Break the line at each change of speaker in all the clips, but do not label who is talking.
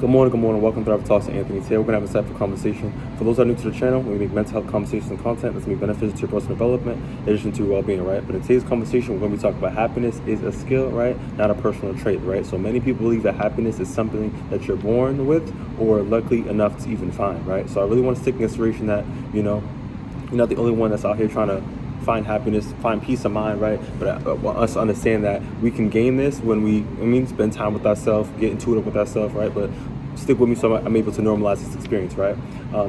Good morning. Welcome to Our Talks with Anthony. Today we're going to have a insightful conversation. For those that are new to the channel, we make mental health conversations and content that's going to be beneficial to your personal development, in addition to your well-being, right? But in today's conversation, we're going to be talking about happiness is a skill, right? Not a personal trait, right? So many people believe that happiness is something that you're born with or lucky enough to even find, right? So I really want to take in consideration that, you're not the only one that's out here trying to find happiness, find peace of mind, right? But I want us to understand that we can gain this when we spend time with ourselves, get intuitive with ourselves, right? But stick with me so I'm able to normalize this experience, right?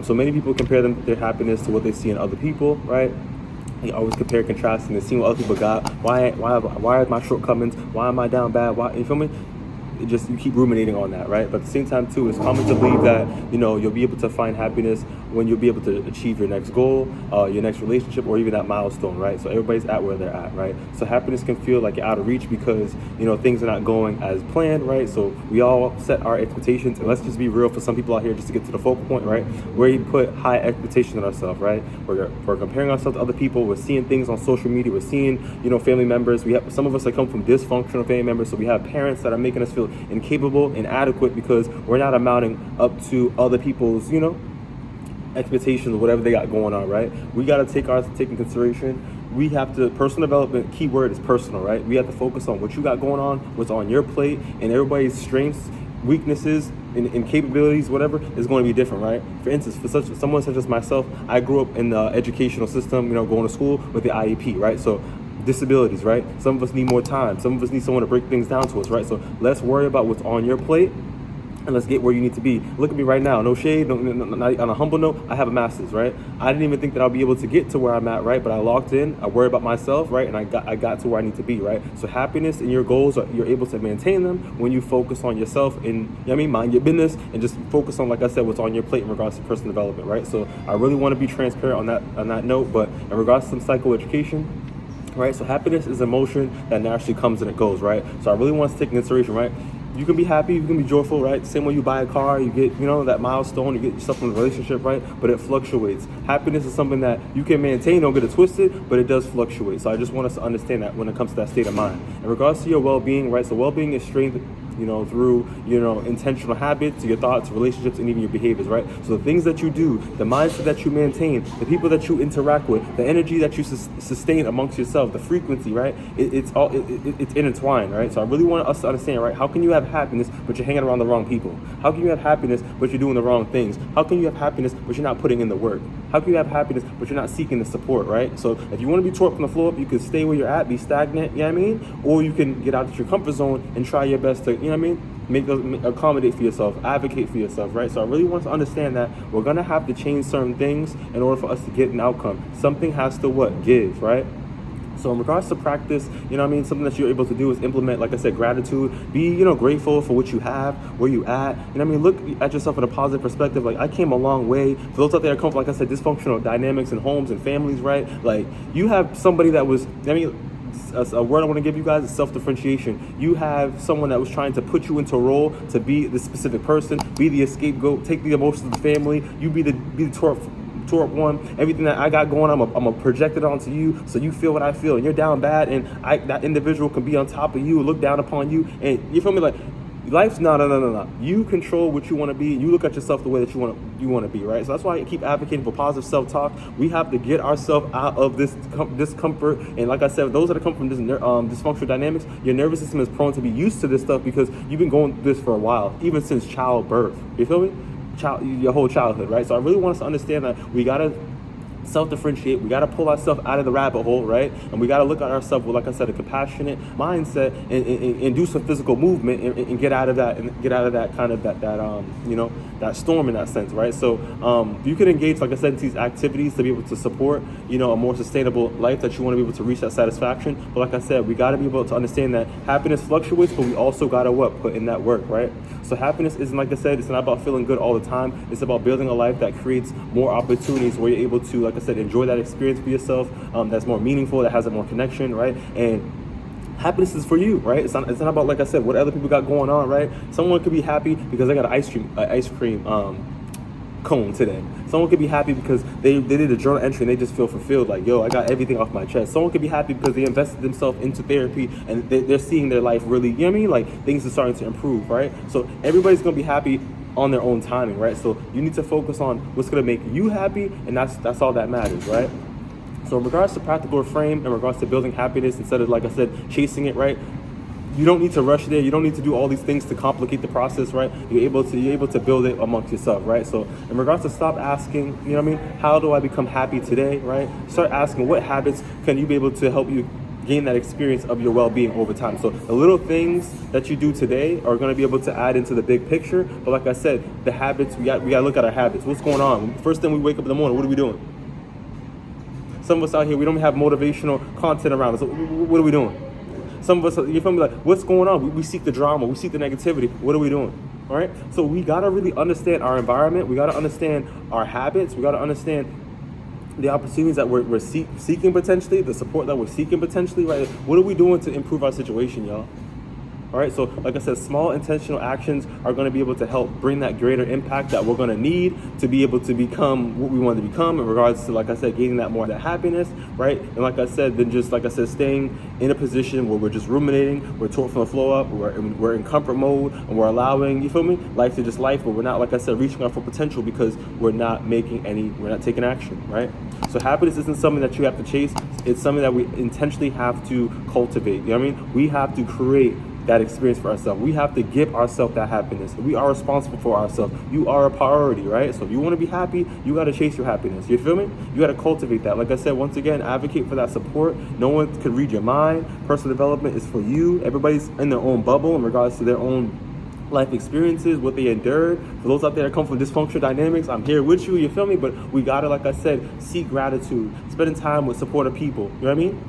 So many people compare their happiness to what they see in other people, right? They always compare and contrast and they see what other people got. Why are my shortcomings? Why am I down bad? Why, you feel me? You keep ruminating on that, right? But at the same time too, it's common to believe that you'll be able to find happiness when you'll be able to achieve your next goal, your next relationship, or even that milestone, right? So everybody's at where they're at, right? So happiness can feel like you're out of reach because things are not going as planned, right? So we all set our expectations, and let's just be real for some people out here, just to get to the focal point, right? Where you put high expectations on ourselves, right? We're comparing ourselves to other people. We're seeing things on social media. We're seeing family members. We have some of us that come from dysfunctional family members, so we have parents that are making us feel incapable, inadequate because we're not amounting up to other people's, expectations, whatever they got going on, right? We got to take in consideration. We have to, personal development, key word is personal, right? We have to focus on what you got going on, what's on your plate, and everybody's strengths, weaknesses, and capabilities, whatever, is going to be different, right? For instance, for someone such as myself, I grew up in the educational system, going to school with the IEP, right? So disabilities, right? Some of us need more time. Some of us need someone to break things down to us, right? So let's worry about what's on your plate and let's get where you need to be. Look at me right now. No shade. Not, on a humble note, I have a master's, right? I didn't even think that I'll be able to get to where I'm at, right? But I locked in. I worry about myself, right? And I got to where I need to be, right? So happiness and your goals you're able to maintain them when you focus on yourself and mind your business and just focus on, like I said, what's on your plate in regards to personal development, right? So I really want to be transparent on that note. But in regards to some psychoeducation, right? So happiness is emotion that naturally comes and it goes, right? So I really want to take in consideration, right? You can be happy, you can be joyful, right? Same way you buy a car, you get, that milestone, you get yourself in a relationship, right? But it fluctuates. Happiness is something that you can maintain, don't get it twisted, but it does fluctuate. So I just want us to understand that when it comes to that state of mind. In regards to your well-being, right? So well-being is strength, through, intentional habits, your thoughts, relationships, and even your behaviors, right? So the things that you do, the mindset that you maintain, the people that you interact with, the energy that you sustain amongst yourself, the frequency, right? It's intertwined, right? So I really want us to understand, right? How can you have happiness, but you're hanging around the wrong people? How can you have happiness, but you're doing the wrong things? How can you have happiness, but you're not putting in the work? How can you have happiness, but you're not seeking the support, right? So if you want to be taught from the floor up, you can stay where you're at, be stagnant, or you can get out of your comfort zone and try your best to, accommodate for yourself, advocate for yourself, right? So I really want to understand that we're going to have to change certain things in order for us to get an outcome. Something has to give, right? So in regards to practice, something that you're able to do is implement, like I said, gratitude. Be, grateful for what you have, where you at. Look at yourself in a positive perspective. Like, I came a long way. For those out there that come from, like I said, dysfunctional dynamics in homes and families, right? Like, you have somebody that was, a word I want to give you guys is self-differentiation. You have someone that was trying to put you into a role to be the specific person, be the scapegoat, take the emotions of the family. You be the tore up one. Everything that I got going on, I'm gonna project it onto you, so you feel what I feel, and you're down bad, and that individual can be on top of you, look down upon you, and you feel me? Like, life's no. You control what you want to be, and you look at yourself the way that you want to be, right? So that's why I keep advocating for positive self-talk. We have to get ourselves out of this discomfort, and like I said, those that come from this dysfunctional dynamics, your nervous system is prone to be used to this stuff because you've been going through this for a while, even since childbirth. You feel me? Your whole childhood, right? So I really want us to understand that we gotta self-differentiate. We got to pull ourselves out of the rabbit hole, right? And we got to look at ourselves with, like I said, a compassionate mindset and do some physical movement and get out of that kind of that storm in that sense, right? So you can engage, like I said, in these activities to be able to support, a more sustainable life that you want to be able to reach that satisfaction. But like I said, we got to be able to understand that happiness fluctuates, but we also got to put in that work, right? So happiness isn't, like I said, it's not about feeling good all the time. It's about building a life that creates more opportunities where you're able to, like I said, enjoy that experience for yourself, that's more meaningful, that has a more connection, right? And happiness is for you, right? It's not about, like I said, what other people got going on, right? Someone could be happy because they got an ice cream cone today. Someone could be happy because they did a journal entry and they just feel fulfilled, like, yo, I got everything off my chest. Someone could be happy because they invested themselves into therapy and they're seeing their life really, like, things are starting to improve, right? So everybody's gonna be happy on their own timing, right? So you need to focus on what's going to make you happy, and that's all that matters, right? So in regards to practical reframe, in regards to building happiness, instead of, like I said, chasing it, right? You don't need to rush there. You don't need to do all these things to complicate the process, right? You're able to build it amongst yourself, right? So in regards to stop asking, you know what I mean? How do I become happy today, right? Start asking, what habits can you be able to help you gain that experience of your well-being over time? So the little things that you do today are going to be able to add into the big picture. But like I said, the habits, we got to look at our habits. What's going on? First thing we wake up in the morning, what are we doing? Some of us out here, we don't have motivational content around us. So what are we doing? Some of us, you feel me, like, what's going on? We seek the drama, we seek the negativity. What are we doing? All right? So we got to really understand our environment. We got to understand our habits. We got to understand the opportunities that we're seeking potentially, the support that we're seeking potentially, right? What are we doing to improve our situation, y'all? All right, so like I said, small intentional actions are going to be able to help bring that greater impact that we're going to need to be able to become what we want to become in regards to, like I said, gaining that more of that happiness, right? And like I said, then just like I said, staying in a position where we're just ruminating, we're taught from the flow up, we're in comfort mode, and we're allowing, you feel me, life to just life, but we're not, like I said, reaching our full potential because we're not taking action, right? So happiness isn't something that you have to chase. It's something that we intentionally have to cultivate. You know what I mean? We have to create that experience for ourselves. We have to give ourselves that happiness. We are responsible for ourselves. You are a priority, right? So if you want to be happy, you got to chase your happiness. You feel me? You got to cultivate that. Like I said, once again, advocate for that support. No one can read your mind. Personal development is for you. Everybody's in their own bubble in regards to their own life experiences, what they endured. For those out there that come from dysfunctional dynamics, I'm here with you, you feel me? But we gotta, like I said, seek gratitude, spending time with supportive people, you know what I mean?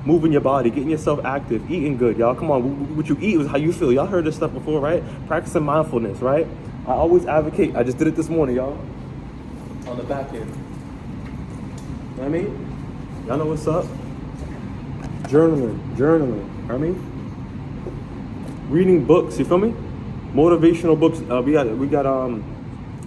Moving your body, getting yourself active, eating good, y'all. Come on, what you eat is how you feel. Y'all heard this stuff before, right? Practicing mindfulness, right? I always advocate, I just did it this morning, y'all, on the back end. You know what I mean? Y'all know what's up? Journaling, you know what I mean? Reading books, you feel me? Motivational books. We got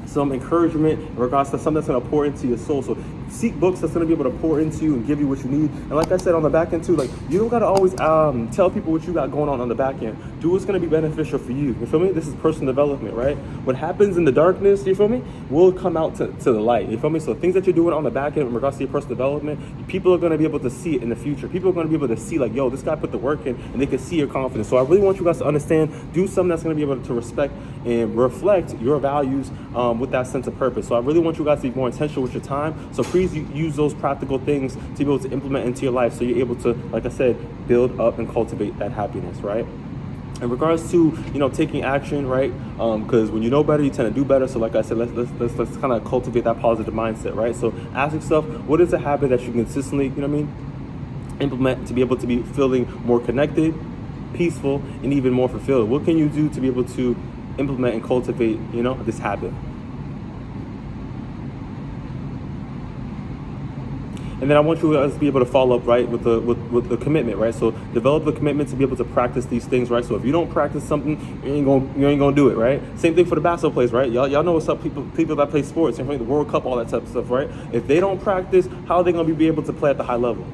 some encouragement in regards to something that's going to pour into your soul. So seek books that's going to be able to pour into you and give you what you need. And like I said, on the back end too, like, you don't got to always tell people what you got going on the back end. Do what's going to be beneficial for you. You feel me? This is personal development, right? What happens in the darkness, you feel me, will come out to the light. You feel me? So things that you're doing on the back end in regards to your personal development, people are going to be able to see it in the future. People are going to be able to see, like, yo, this guy put the work in, and they can see your confidence. So I really want you guys to understand, do something that's going to be able to respect and reflect your values with that sense of purpose. So I really want you guys to be more intentional with your time. So please use those practical things to be able to implement into your life, so you're able to, like I said, build up and cultivate that happiness, right? In regards to, taking action, right? Because when you know better, you tend to do better. So like I said, let's kind of cultivate that positive mindset, right? So ask yourself, what is a habit that you consistently, implement to be able to be feeling more connected, peaceful, and even more fulfilled? What can you do to be able to implement and cultivate, this habit? And then I want you guys to be able to follow up, right, with the commitment, right? So develop the commitment to be able to practice these things, right? So if you don't practice something, you ain't gonna do it, right? Same thing for the basketball players, right? Y'all know what's up, people that play sports, the World Cup, all that type of stuff, right? If they don't practice, how are they gonna be able to play at the high level?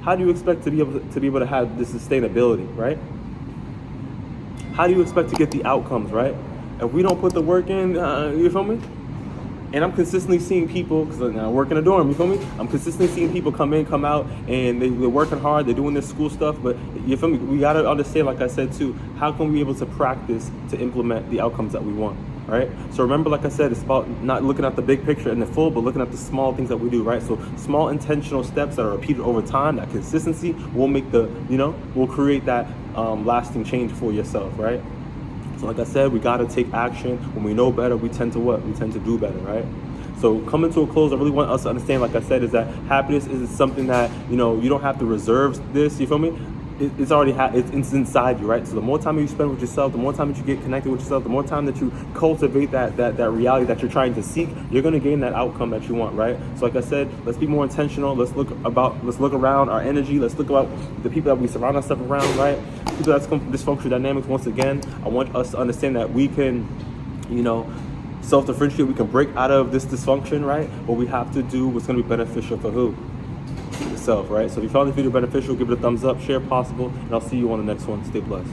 How do you expect to be able to have this sustainability, right? How do you expect to get the outcomes, right? If we don't put the work in, you feel me? And I'm consistently seeing people, because I work in a dorm, you feel me? I'm consistently seeing people come in, come out, and they're working hard, they're doing their school stuff, but you feel me? We gotta understand, like I said too, how can we be able to practice to implement the outcomes that we want, right? So remember, like I said, it's about not looking at the big picture and the full, but looking at the small things that we do, right? So small intentional steps that are repeated over time, that consistency will make will create that lasting change for yourself, right? So like I said, we got to take action. When we know better, we tend to what? We tend to do better, right? So coming to a close, I really want us to understand, like I said, is that happiness is something that, you don't have to reserve this, you feel me? It's already it's inside you, right? So the more time you spend with yourself, the more time that you get connected with yourself, the more time that you cultivate that reality that you're trying to seek, you're going to gain that outcome that you want, right? So like I said, let's be more intentional. Let's look around our energy. Let's look about the people that we surround ourselves around, right? People that's come from dysfunctional dynamics. Once again, I want us to understand that we can, self-differentiate. We can break out of this dysfunction, right? But we have to do what's going to be beneficial for who? Yourself, right? So if you found this video beneficial, give it a thumbs up, share if possible, and I'll see you on the next one. Stay blessed.